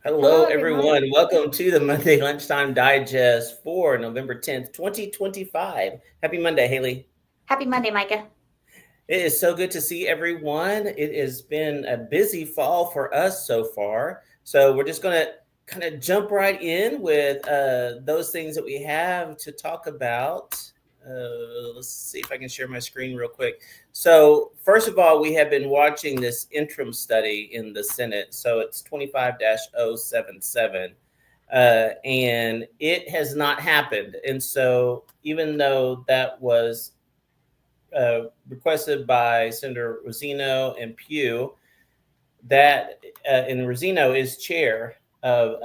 Hello, Hello, good morning. everyone. Welcome to the Monday Lunchtime Digest for November 10th, 2025. Happy Monday, Haley. Happy Monday, Micah. It is so good to see everyone. It has been a busy fall for us so far. So we're just going to kind of jump right in with those things that we have to talk about. Let's see if I can share my screen real quick. So, first of all, we have been watching this interim study in the Senate. So, it's 25 077, and it has not happened. And so, even though that was requested by Senator Rosino and Pugh, that and Rosino is chair of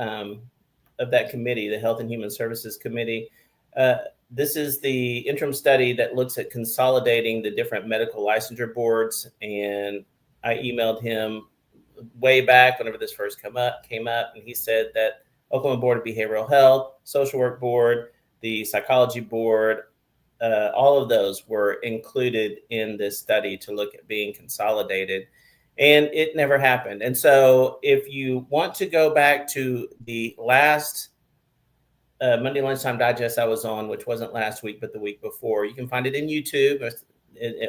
that committee, the Health and Human Services Committee. Uh, this is the interim study that looks at consolidating the different medical licensure boards, and I emailed him way back whenever this first came up, and he said that Oklahoma Board of Behavioral Health, Social Work Board, the Psychology Board, all of those were included in this study to look at being consolidated, and it never happened. And so, if you want to go back to the last Monday Lunchtime Digest I was on, which wasn't last week, but the week before, you can find it in YouTube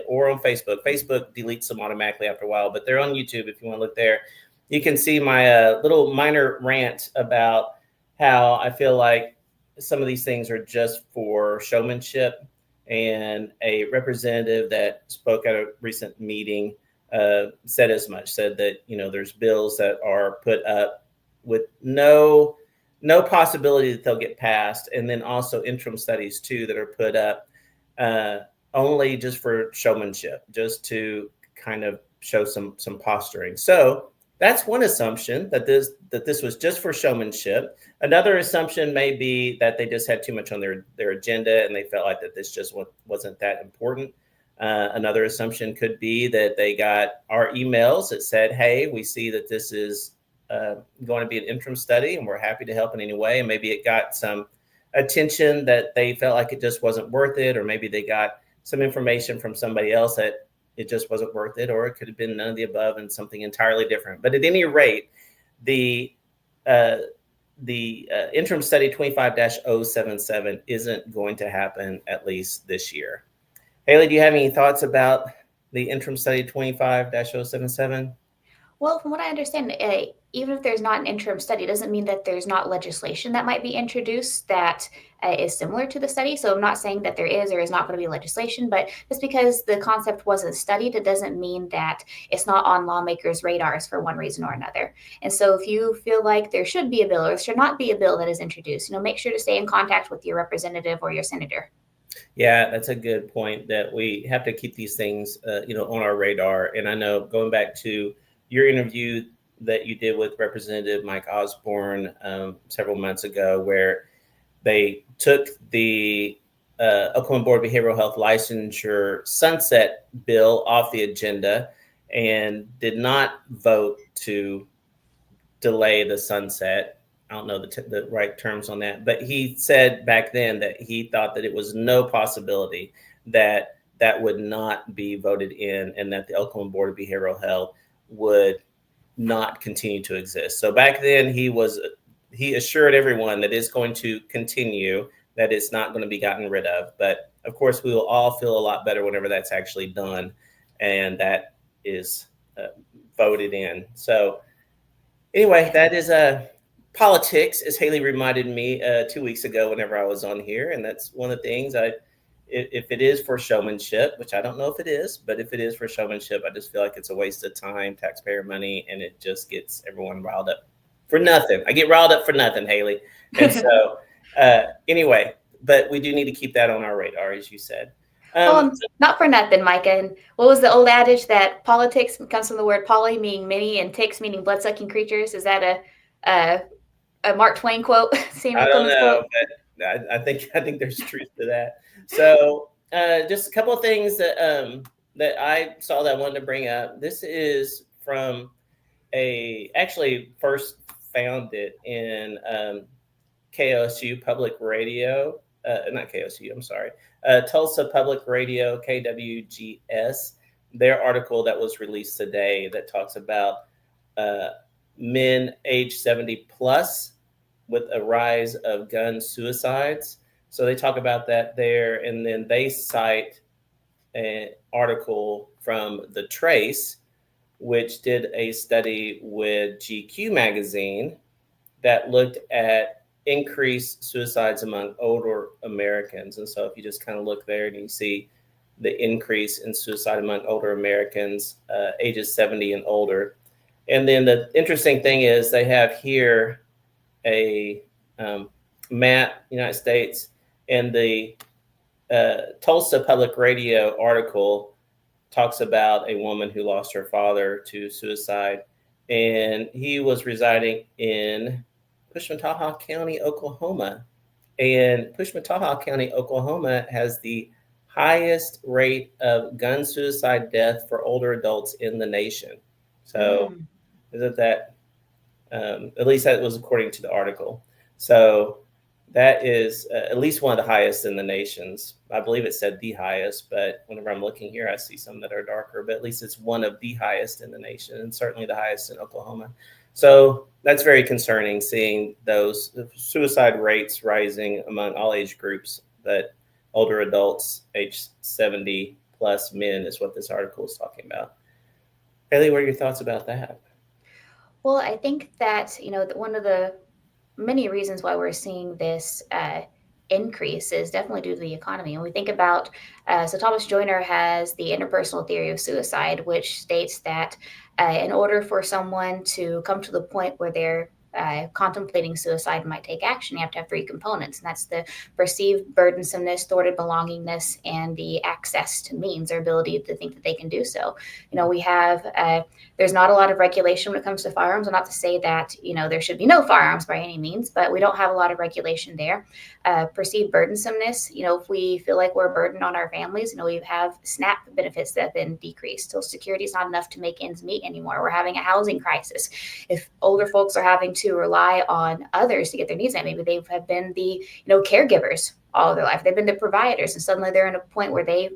or on Facebook. Facebook deletes them automatically after a while, but they're on YouTube if you want to look there. You can see my little minor rant about how I feel like some of these things are just for showmanship. And a representative that spoke at a recent meeting said as much, said that, there's bills that are put up with no possibility that they'll get passed, and then also interim studies too that are put up uh, only just for showmanship, just to kind of show some posturing. So that's one assumption, that this was just for showmanship. Another assumption may be that they just had too much on their agenda and they felt like that this just wasn't that important. Another assumption could be that they got our emails that said, hey, we see that this is going to be an interim study and we're happy to help in any way. And maybe it got some attention that they felt like it just wasn't worth it, or maybe they got some information from somebody else that it just wasn't worth it, or it could have been none of the above and something entirely different. But at any rate, the interim study 25 077 isn't going to happen, at least this year. Haley, do you have any thoughts about the interim study 25 077? Well, from what I understand, even if there's not an interim study, doesn't mean that there's not legislation that might be introduced that is similar to the study. So I'm not saying that there is or is not going to be legislation, but just because the concept wasn't studied, it doesn't mean that it's not on lawmakers' radars for one reason or another. And so if you feel like there should be a bill or should not be a bill that is introduced, make sure to stay in contact with your representative or your senator. Yeah, that's a good point, that we have to keep these things, on our radar. And I know, going back to your interview that you did with Representative Mike Osborne several months ago, where they took the Oklahoma Board of Behavioral Health licensure sunset bill off the agenda and did not vote to delay the sunset. I don't know the right terms on that, but he said back then that he thought that it was no possibility that that would not be voted in, and that the Oklahoma Board of Behavioral Health would not continue to exist. So back then he assured everyone that it's going to continue, that it's not going to be gotten rid of. But of course, we will all feel a lot better whenever that's actually done and that is voted in. So anyway, that is politics, as Haley reminded me 2 weeks ago whenever I was on here, and that's one of the things if it is for showmanship, which I don't know if it is, but if it is for showmanship, I just feel like it's a waste of time, taxpayer money, and it just gets everyone riled up for nothing. I get riled up for nothing, Haley. And so, anyway, but we do need to keep that on our radar, as you said. Not for nothing, Micah. And what was the old adage that politics comes from the word poly, meaning many, and ticks, meaning blood-sucking creatures? Is that a Mark Twain quote? I Samuel don't Clemens know, quote? but I think there's truth to that. So, just a couple of things that I saw that I wanted to bring up. This is from actually first found it in KOSU Public Radio, not KOSU, I'm sorry, Tulsa Public Radio, KWGS, their article that was released today that talks about men age 70 plus with a rise of gun suicides. So they talk about that there, and then they cite an article from The Trace, which did a study with GQ magazine that looked at increased suicides among older Americans. And so if you just kind of look there and you see the increase in suicide among older Americans, ages 70 and older. And then the interesting thing is they have here a map, United States, and the Tulsa Public Radio article talks about a woman who lost her father to suicide, and he was residing in Pushmataha County, Oklahoma. And Pushmataha County, Oklahoma has the highest rate of gun suicide death for older adults in the nation. So, isn't that, at least that was according to the article. So, that is at least one of the highest in the nations. I believe it said the highest, but whenever I'm looking here, I see some that are darker, but at least it's one of the highest in the nation, and certainly the highest in Oklahoma. So that's very concerning, seeing those suicide rates rising among all age groups, but older adults, age 70 plus men is what this article is talking about. Hayley, what are your thoughts about that? Well, I think that, one of the many reasons why we're seeing this increase is definitely due to the economy. And we think about, so Thomas Joyner has the interpersonal theory of suicide, which states that in order for someone to come to the point where they're contemplating suicide, might take action, you have to have three components, and that's the perceived burdensomeness, thwarted belongingness, and the access to means, or ability to think that they can do so. We have there's not a lot of regulation when it comes to firearms. And not to say that there should be no firearms by any means, but we don't have a lot of regulation there. Perceived burdensomeness, if we feel like we're a burden on our families, we have SNAP benefits that have been decreased. Social Security is not enough to make ends meet anymore. We're having a housing crisis. If older folks are having to rely on others to get their needs met, maybe they have been the caregivers all of their life, they've been the providers, and suddenly they're in a point where they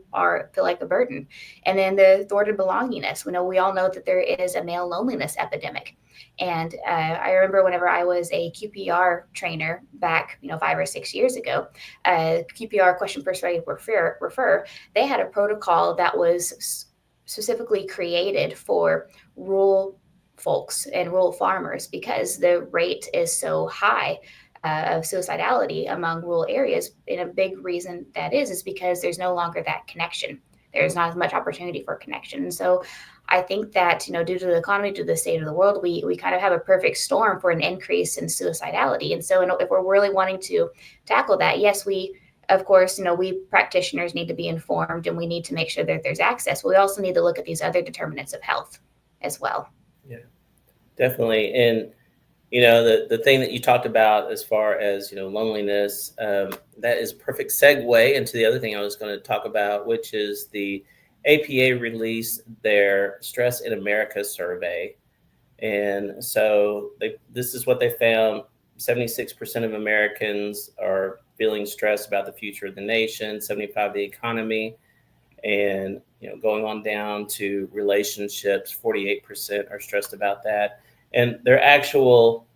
feel like a burden. And then the thwarted belongingness. We all know that there is a male loneliness epidemic. And I remember whenever I was a QPR trainer back 5 or 6 years ago, QPR, question persuade refer, they had a protocol that was specifically created for rural folks and rural farmers, because the rate is so high of suicidality among rural areas. And a big reason that is because there's no longer that connection. There's not as much opportunity for connection. And so I think that, due to the economy, due to the state of the world, we kind of have a perfect storm for an increase in suicidality. And so if we're really wanting to tackle that, yes, of course, we practitioners need to be informed, and we need to make sure that there's access. But we also need to look at these other determinants of health as well. Yeah, definitely. And the thing that you talked about as far as loneliness, that is a perfect segue into the other thing I was going to talk about, which is the APA released their Stress in America survey. And so this is what they found: 76% of Americans are feeling stressed about the future of the nation, 75% the economy, and going on down to relationships, 48% are stressed about that. And their actual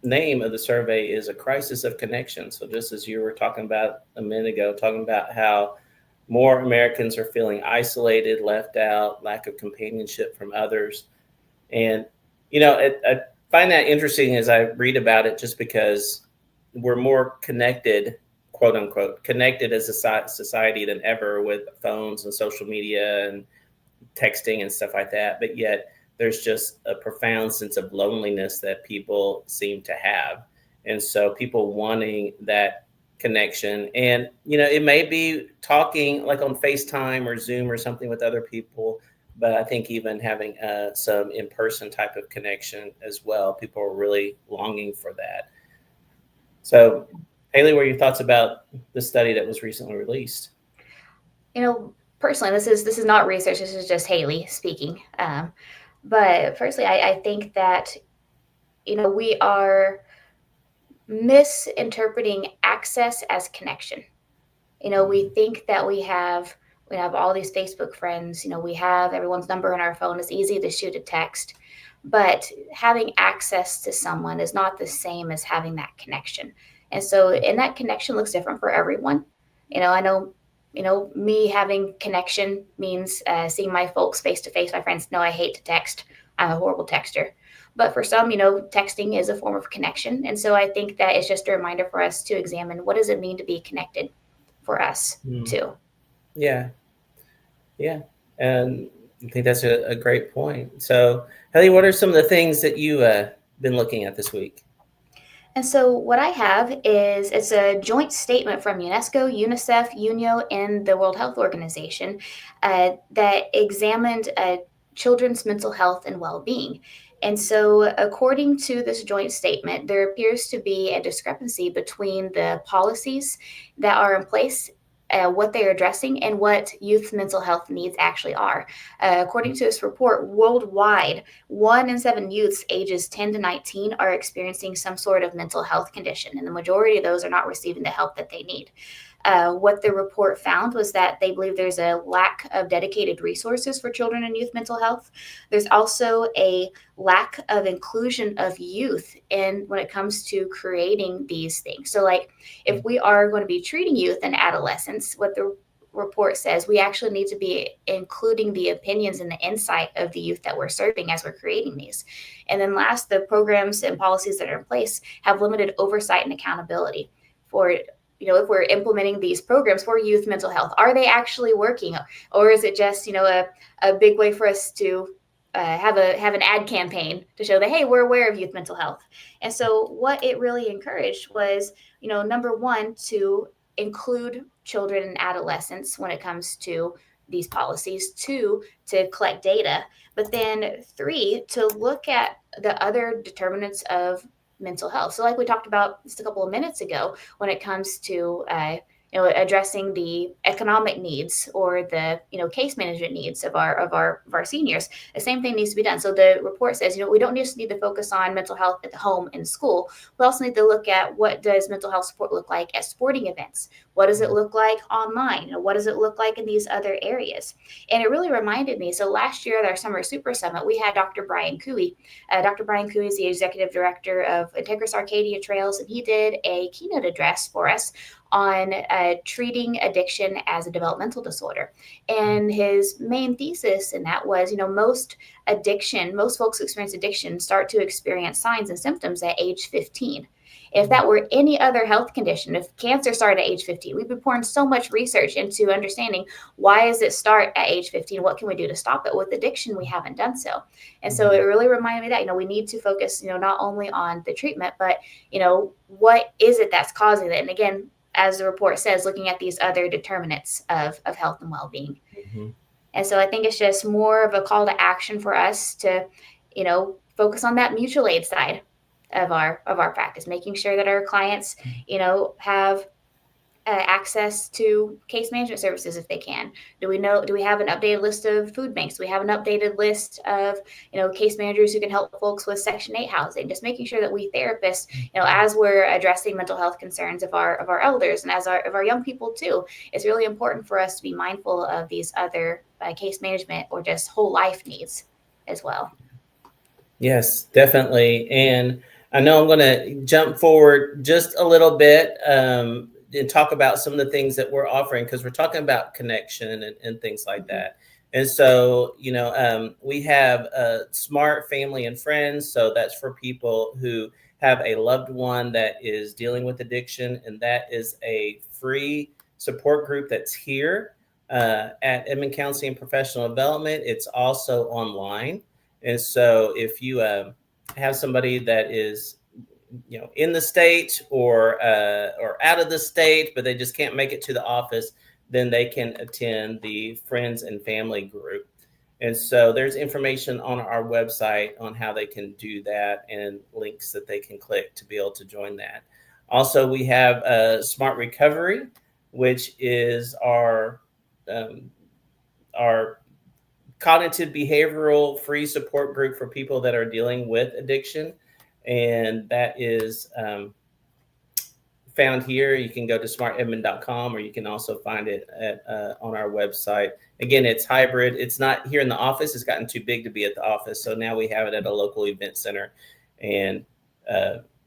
name of the survey is a crisis of connection. So just as you were talking about a minute ago, talking about how more Americans are feeling isolated, left out, lack of companionship from others. And, I find that interesting as I read about it, just because we're more connected, quote unquote, connected as a society than ever, with phones and social media and texting and stuff like that. But yet there's just a profound sense of loneliness that people seem to have. And so people wanting that connection, and, it may be talking like on FaceTime or Zoom or something with other people, but I think even having some in-person type of connection as well, people are really longing for that. So Hayley, what are your thoughts about the study that was recently released? Personally, this is not research. This is just Hayley speaking. But personally, I think that, we are misinterpreting access as connection. We think that we have, We have all these Facebook friends. We have everyone's number in our phone. It's easy to shoot a text. But having access to someone is not the same as having that connection. And so, and that connection looks different for everyone. I know, me having connection means seeing my folks face to face. My friends know I hate to text. I'm a horrible texter. But for some, texting is a form of connection. And so I think that it's just a reminder for us to examine what does it mean to be connected for us too. Yeah. Yeah. And I think that's a great point. So, Haley, what are some of the things that you been looking at this week? And so what I have is it's a joint statement from UNESCO, UNICEF, UNIO, and the World Health Organization that examined children's mental health and well-being. And so according to this joint statement, there appears to be a discrepancy between the policies that are in place, what they're addressing, and what youth mental health needs actually are. According to this report, worldwide, 1 in 7 youths ages 10 to 19 are experiencing some sort of mental health condition, and the majority of those are not receiving the help that they need. What the report found was that they believe there's a lack of dedicated resources for children and youth mental health. There's also a lack of inclusion of youth in when it comes to creating these things. So, like, if we are going to be treating youth and adolescents, what the report says, we actually need to be including the opinions and the insight of the youth that we're serving as we're creating these. And then last, the programs and policies that are in place have limited oversight and accountability for, if we're implementing these programs for youth mental health, are they actually working? Or is it just, a big way for us to have an ad campaign to show that, hey, we're aware of youth mental health? And so what it really encouraged was, number one, to include children and adolescents when it comes to these policies. 2, to collect data. But then 3, to look at the other determinants of mental health. So like we talked about just a couple of minutes ago, when it comes to addressing the economic needs or the case management needs of our seniors, the same thing needs to be done. So the report says we don't just need to focus on mental health at the home and school. We also need to look at what does mental health support look like at sporting events. What does it look like online? What does it look like in these other areas? And it really reminded me. So last year at our Summer Super Summit, we had Dr. Brian Cooey. Dr. Brian Cooey is the executive director of Integris Arcadia Trails, and he did a keynote address for us on treating addiction as a developmental disorder. And his main thesis in that was, most folks who experience addiction start to experience signs and symptoms at age 15. If that were any other health condition, if cancer started at age 15, we've been pouring so much research into understanding why does it start at age 15? What can we do to stop it? With addiction, we haven't done so. And so it really reminded me that, we need to focus, not only on the treatment, but, what is it that's causing it? And again, as the report says, looking at these other determinants of health and well-being. Mm-hmm. And so I think it's just more of a call to action for us to, focus on that mutual aid side of our practice, making sure that our clients, have access to case management services if they can. Do we have an updated list of food banks? Do we have an updated list of, case managers who can help folks with Section 8 housing? Just making sure that we therapists, as we're addressing mental health concerns of our elders and of our young people too, it's really important for us to be mindful of these other case management or just whole life needs as well. Yes, definitely. And I know I'm going to jump forward just a little bit and talk about some of the things that we're offering, because we're talking about connection and things like that. And so, we have Smart Family and Friends. So that's for people who have a loved one that is dealing with addiction. And that is a free support group that's here at Edmond Counseling and Professional Development. It's also online. And so if you have somebody that is, in the state or out of the state, but they just can't make it to the office, then they can attend the Friends and Family group. And so there's information on our website on how they can do that and links that they can click to be able to join that. Also, we have Smart Recovery, which is our cognitive behavioral free support group for people that are dealing with addiction. And that is found here. You can go to smartedmond.com, or you can also find it on our website. Again, it's hybrid. It's not here in the office. It's gotten too big to be at the office. So now we have it at a local event center, and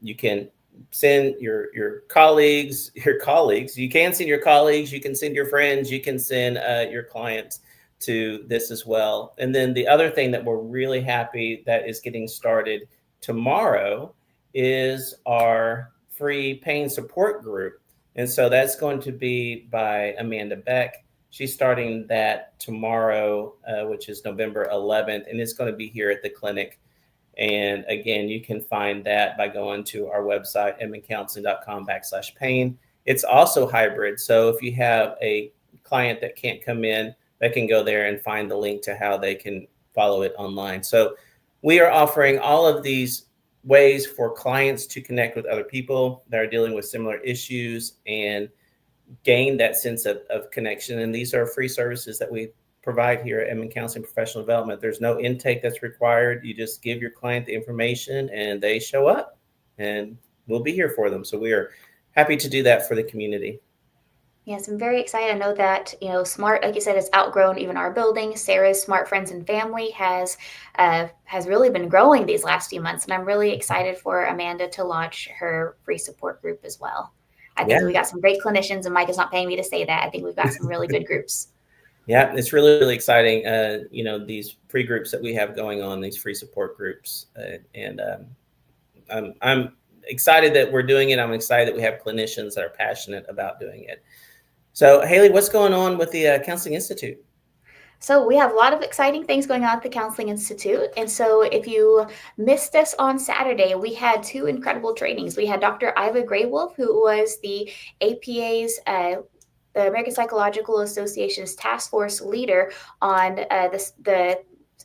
you can send your colleagues. You can send your colleagues. You can send your friends. You can send your clients to this as well. And then the other thing that we're really happy that is getting started tomorrow is our free pain support group. And so that's going to be by Amanda Beck. She's starting that tomorrow, which is November 11th, and it's going to be here at the clinic. And again, you can find that by going to our website, edmondcounseling.com/pain. It's also hybrid. So if you have a client that can't come in, they can go there and find the link to how they can follow it online. So we are offering all of these ways for clients to connect with other people that are dealing with similar issues and gain that sense of connection. And these are free services that we provide here at Edmond Counseling Professional Development. There's no intake that's required. You just give your client the information and they show up, and we'll be here for them. So we are happy to do that for the community. Yes, I'm very excited. I know that, SMART, like you said, has outgrown even our building. Sarah's Smart Friends and Family has really been growing these last few months. And I'm really excited for Amanda to launch her free support group as well. I think we got some great clinicians, and Mike is not paying me to say that. I think we've got some really good groups. Yeah, it's really, really exciting. These free groups that we have going on, these free support groups. I'm excited that we're doing it. I'm excited that we have clinicians that are passionate about doing it. So, Hayley, what's going on with the Counseling Institute? So we have a lot of exciting things going on at the Counseling Institute. And so if you missed us on Saturday, we had two incredible trainings. We had Dr. Iva Graywolf, who was the APA's the American Psychological Association's task force leader on the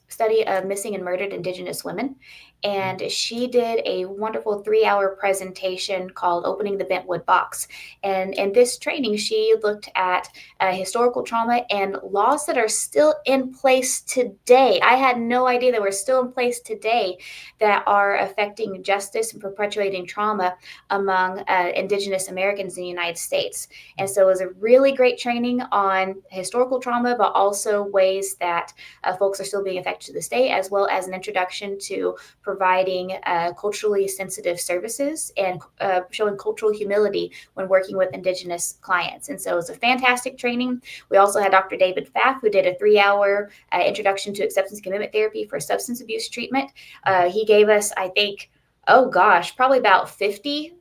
study of missing and murdered Indigenous women. And she did a wonderful 3-hour presentation called Opening the Bentwood Box. And in this training, she looked at historical trauma and laws that are still in place today. I had no idea that were still in place today that are affecting justice and perpetuating trauma among Indigenous Americans in the United States. And so it was a really great training on historical trauma, but also ways that folks are still being affected to this day, as well as an introduction to providing culturally sensitive services and showing cultural humility when working with Indigenous clients. And so it's a fantastic training. We also had Dr. David Pfaff, who did a 3-hour introduction to acceptance commitment therapy for substance abuse treatment. He gave us, I think, probably about 50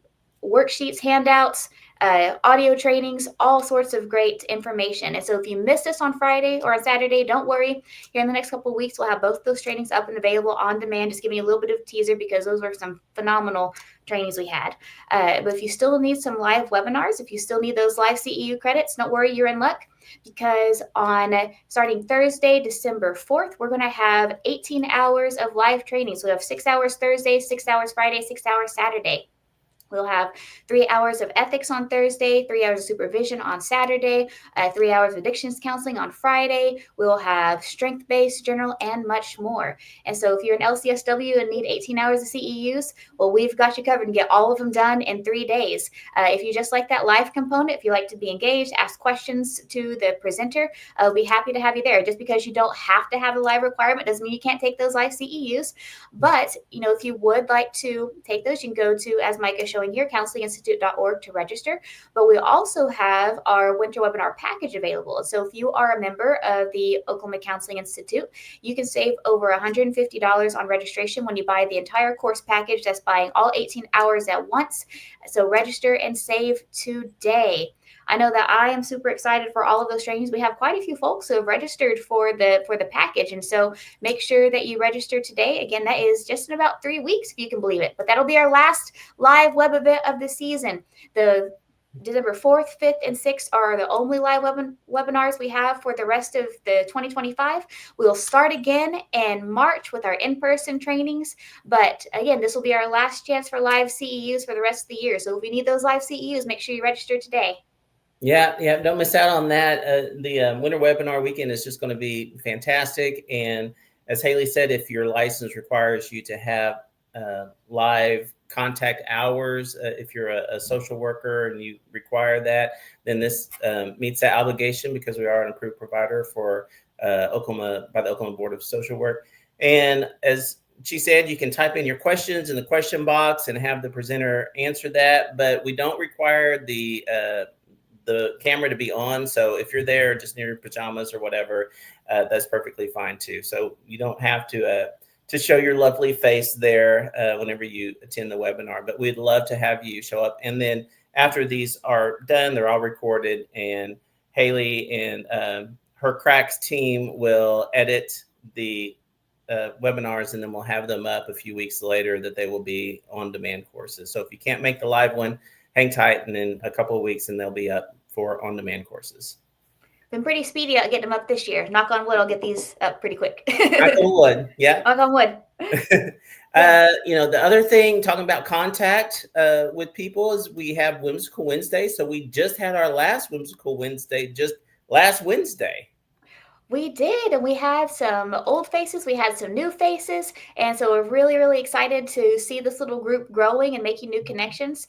worksheets, handouts, audio trainings, all sorts of great information. And so if you missed us on Friday or on Saturday, don't worry. Here in the next couple of weeks, we'll have both those trainings up and available on demand. Just giving you a little bit of a teaser because those were some phenomenal trainings we had. But if you still need some live webinars, if you still need those live CEU credits, don't worry, you're in luck. Because on starting Thursday, December 4th, we're going to have 18 hours of live training. So we have 6 hours Thursday, 6 hours Friday, 6 hours Saturday. We'll have 3 hours of ethics on Thursday, 3 hours of supervision on Saturday, 3 hours of addictions counseling on Friday. We'll have strength-based journal and much more. And so if you're an LCSW and need 18 hours of CEUs, well, we've got you covered and get all of them done in 3 days. If you just like that live component, if you like to be engaged, ask questions to the presenter, I'll be happy to have you there. Just because you don't have to have a live requirement doesn't mean you can't take those live CEUs. But, if you would like to take those, you can go to, as Micah showed here, counselinginstitute.org to register. But we also have our winter webinar package available. So if you are a member of the Oklahoma Counseling Institute, you can save over $150 on registration when you buy the entire course package. That's buying all 18 hours at once. So register and save today. I know that I am super excited for all of those trainings. We have quite a few folks who have registered for the package. And so make sure that you register today. Again, that is just in about 3 weeks, if you can believe it. But that'll be our last live web event of the season. The December 4th, 5th, and 6th are the only live webinars we have for the rest of the 2025. We'll start again in March with our in-person trainings. But again, this will be our last chance for live CEUs for the rest of the year. So if you need those live CEUs, make sure you register today. Yeah, don't miss out on that. The winter webinar weekend is just going to be fantastic. And as Hayley said, if your license requires you to have live contact hours. If you're a social worker and you require that, then this meets that obligation because we are an approved provider for Oklahoma by the Oklahoma Board of Social Work. And as she said, you can type in your questions in the question box and have the presenter answer that, but we don't require the camera to be on. So if you're there just in your pajamas or whatever, that's perfectly fine too. So you don't have to show your lovely face there whenever you attend the webinar, but we'd love to have you show up. And then after these are done, they're all recorded, and Hayley and her Cracks team will edit the webinars, and then we'll have them up a few weeks later that they will be on-demand courses. So if you can't make the live one, hang tight, and in a couple of weeks, and they'll be up for on-demand courses. Been pretty speedy at getting them up this year. Knock on wood, I'll get these up pretty quick. Knock on wood, yeah. Knock on wood. The other thing, talking about contact with people, is we have Whimsical Wednesday. So we just had our last Whimsical Wednesday just last Wednesday. We did, and we had some old faces, we had some new faces, and so we're really, really excited to see this little group growing and making new connections.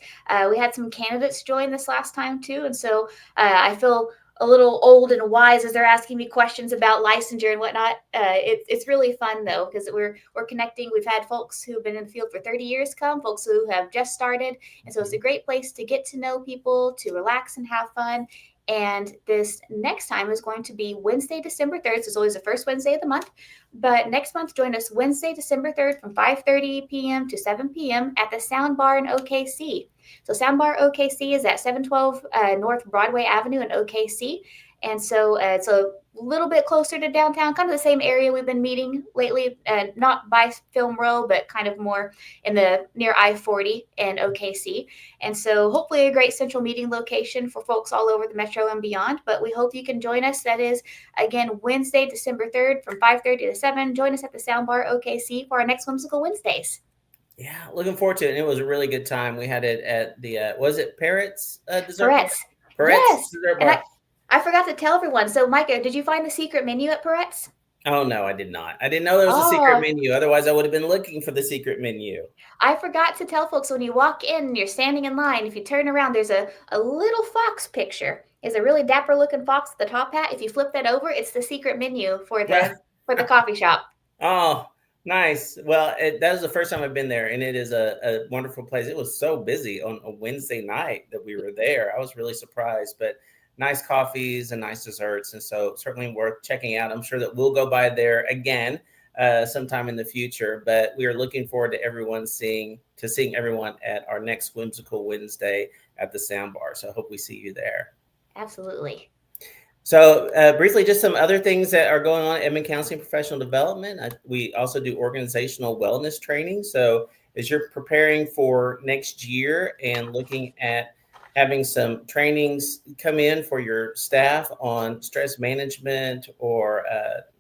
We had some candidates join this last time too, and so I feel a little old and wise as they're asking me questions about licensure and whatnot. It's really fun though, because we're connecting. We've had folks who've been in the field for 30 years come, folks who have just started, and so it's a great place to get to know people, to relax and have fun. And this next time is going to be Wednesday, December 3rd. So it's always the first Wednesday of the month. But next month, join us Wednesday, December 3rd from 5:30 p.m. to 7 p.m. at the Soundbar in OKC. So Soundbar OKC is at 712 North Broadway Avenue in OKC. And so it's a little bit closer to downtown, kind of the same area we've been meeting lately, not by Film Row, but kind of more in the near I-40 and OKC. And so hopefully a great central meeting location for folks all over the metro and beyond. But we hope you can join us. That is, again, Wednesday, December 3rd from 5:30 to 7. Join us at the Soundbar OKC for our next Whimsical Wednesdays. Yeah, looking forward to it. And it was a really good time. We had it at the, was it Parrots Dessert Parrots. Bar? Parrots Yes. Dessert Bar. I forgot to tell everyone. So, Micah, did you find the secret menu at Parrots? Oh, no, I did not. I didn't know there was a secret menu. Otherwise, I would have been looking for the secret menu. I forgot to tell folks, when you walk in and you're standing in line, if you turn around, there's a little fox picture. It's a really dapper looking fox with the top hat. If you flip that over, it's the secret menu for the coffee shop. Oh, nice. Well, that was the first time I've been there, and it is a wonderful place. It was so busy on a Wednesday night that we were there. I was really surprised, but nice coffees and nice desserts. And so certainly worth checking out. I'm sure that we'll go by there again sometime in the future, but we are looking forward to seeing everyone at our next Whimsical Wednesday at the Soundbar. So I hope we see you there. Absolutely. So briefly, just some other things that are going on at Edmond Counseling Professional Development. We also do organizational wellness training. So as you're preparing for next year and looking at having some trainings come in for your staff on stress management or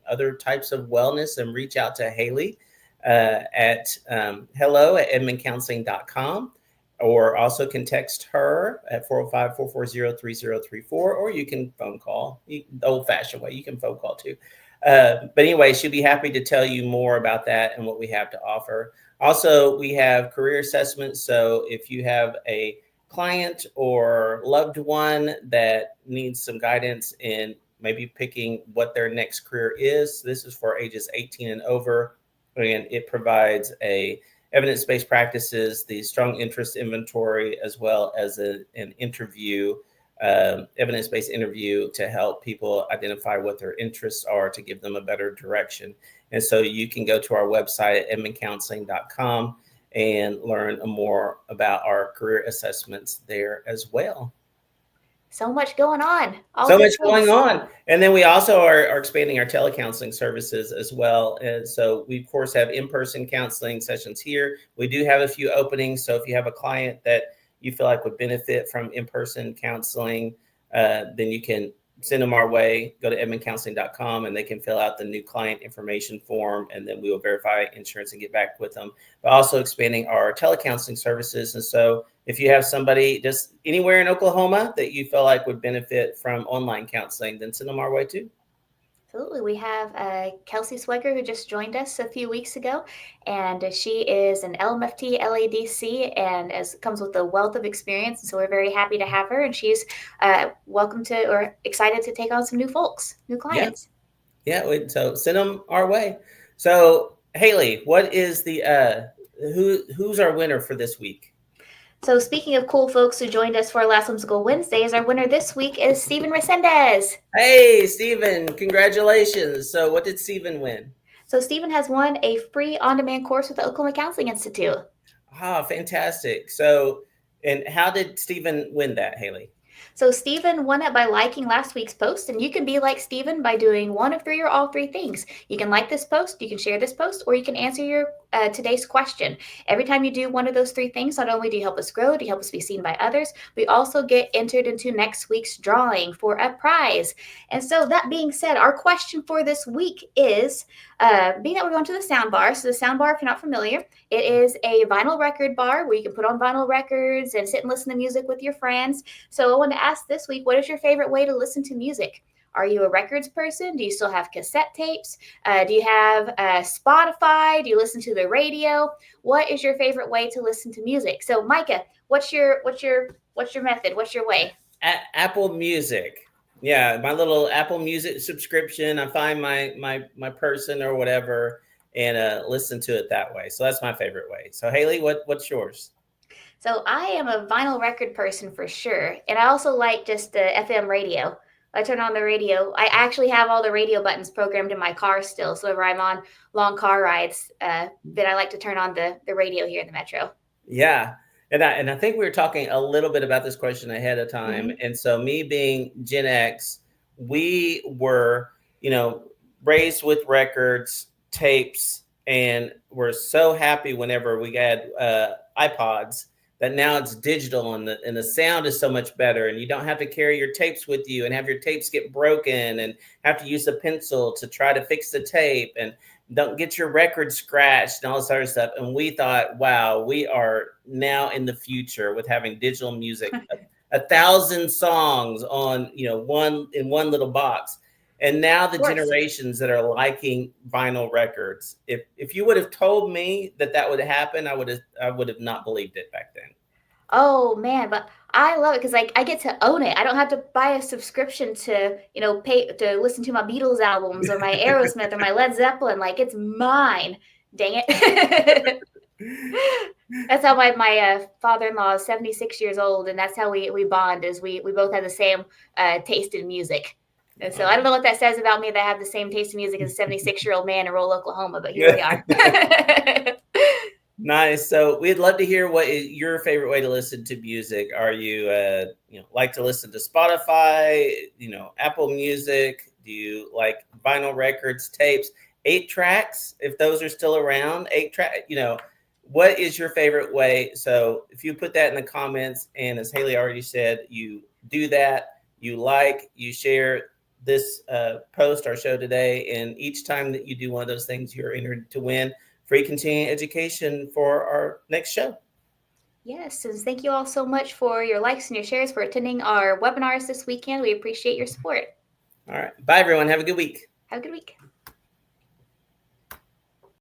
other types of wellness, and reach out to Hayley at hello@edmondcounseling.com, or also can text her at 405-440-3034, or you can phone call the old-fashioned way. You can phone call too. But anyway, she'll be happy to tell you more about that and what we have to offer. Also, we have career assessments. So if you have a client or loved one that needs some guidance in maybe picking what their next career is, this is for ages 18 and over, and it provides a evidence-based practices, the strong interest inventory, as well as an interview, evidence-based interview to help people identify what their interests are to give them a better direction. And so you can go to our website at edmondcounseling.com and learn more about our career assessments there as well. So much going on. Going on. And then we also are expanding our telecounseling services as well. And so we, of course, have in-person counseling sessions here. We do have a few openings. So if you have a client that you feel like would benefit from in-person counseling, then you can send them our way. Go to edmondcounseling.com and they can fill out the new client information form, and then we will verify insurance and get back with them. But also expanding our telecounseling services. And so if you have somebody just anywhere in Oklahoma that you feel like would benefit from online counseling, then send them our way too. Absolutely. We have Kelsey Swegger, who just joined us a few weeks ago, and she is an LMFT LADC and comes with a wealth of experience. And so we're very happy to have her, and she's welcome to or excited to take on some new folks, new clients. Yeah. So send them our way. So Hayley, what is the who's our winner for this week? So speaking of cool folks who joined us for our last Whimsical Wednesdays, our winner this week is Stephen Resendez. Hey, Stephen, congratulations. So what did Stephen win? So Stephen has won a free on-demand course with the Oklahoma Counseling Institute. Ah, fantastic. So, and how did Stephen win that, Hayley? So Stephen won it by liking last week's post, and you can be like Stephen by doing one of three or all three things. You can like this post, you can share this post, or you can answer your today's question. Every time you do one of those three things, not only do you help us grow, do you help us be seen by others, we also get entered into next week's drawing for a prize. And so that being said, our question for this week is, being that we're going to the sound bar, so the sound bar, if you're not familiar, it is a vinyl record bar where you can put on vinyl records and sit and listen to music with your friends. So I want to ask this week, what is your favorite way to listen to music? Are you a records person? Do you still have cassette tapes? Do you have Spotify? Do you listen to the radio? What is your favorite way to listen to music? So Micah, what's your method? What's your way? Apple Music. Yeah, my little Apple Music subscription. I find my person or whatever and listen to it that way. So that's my favorite way. So Hayley, what's yours? So I am a vinyl record person for sure. And I also like just the FM radio. I turn on the radio. I actually have all the radio buttons programmed in my car still. So whenever I'm on long car rides, then I like to turn on the radio here in the metro. Yeah. And I think we were talking a little bit about this question ahead of time. Mm-hmm. And so me being Gen X, we were, raised with records, tapes, and we're so happy whenever we had iPods that now it's digital and the sound is so much better, and you don't have to carry your tapes with you and have your tapes get broken and have to use a pencil to try to fix the tape and don't get your record scratched and all this other stuff. And we thought, wow, we are now in the future with having digital music, 1,000 songs on, one little box. And now the generations that are liking vinyl records, if you would have told me that would happen, I would have not believed it back then. Oh man, but I love it because I get to own it. I don't have to buy a subscription to pay to listen to my Beatles albums or my Aerosmith or my Led Zeppelin. Like it's mine. Dang it. That's how my father-in-law is 76 years old, and that's how we bond. Is we both have the same taste in music. And so I don't know what that says about me that I have the same taste in music as a 76-year-old man in rural Oklahoma, but here we are. Nice. So we'd love to hear what is your favorite way to listen to music. Are you, like to listen to Spotify, Apple Music? Do you like vinyl records, tapes, 8 tracks? If those are still around, 8 track, what is your favorite way? So if you put that in the comments, and as Hayley already said, you do that, you share this post, our show today, and each time that you do one of those things, you're entered to win free continuing education for our next show. Yes, and thank you all so much for your likes and your shares, for attending our webinars this weekend. We appreciate your support. All right. Bye, everyone. Have a good week. Have a good week.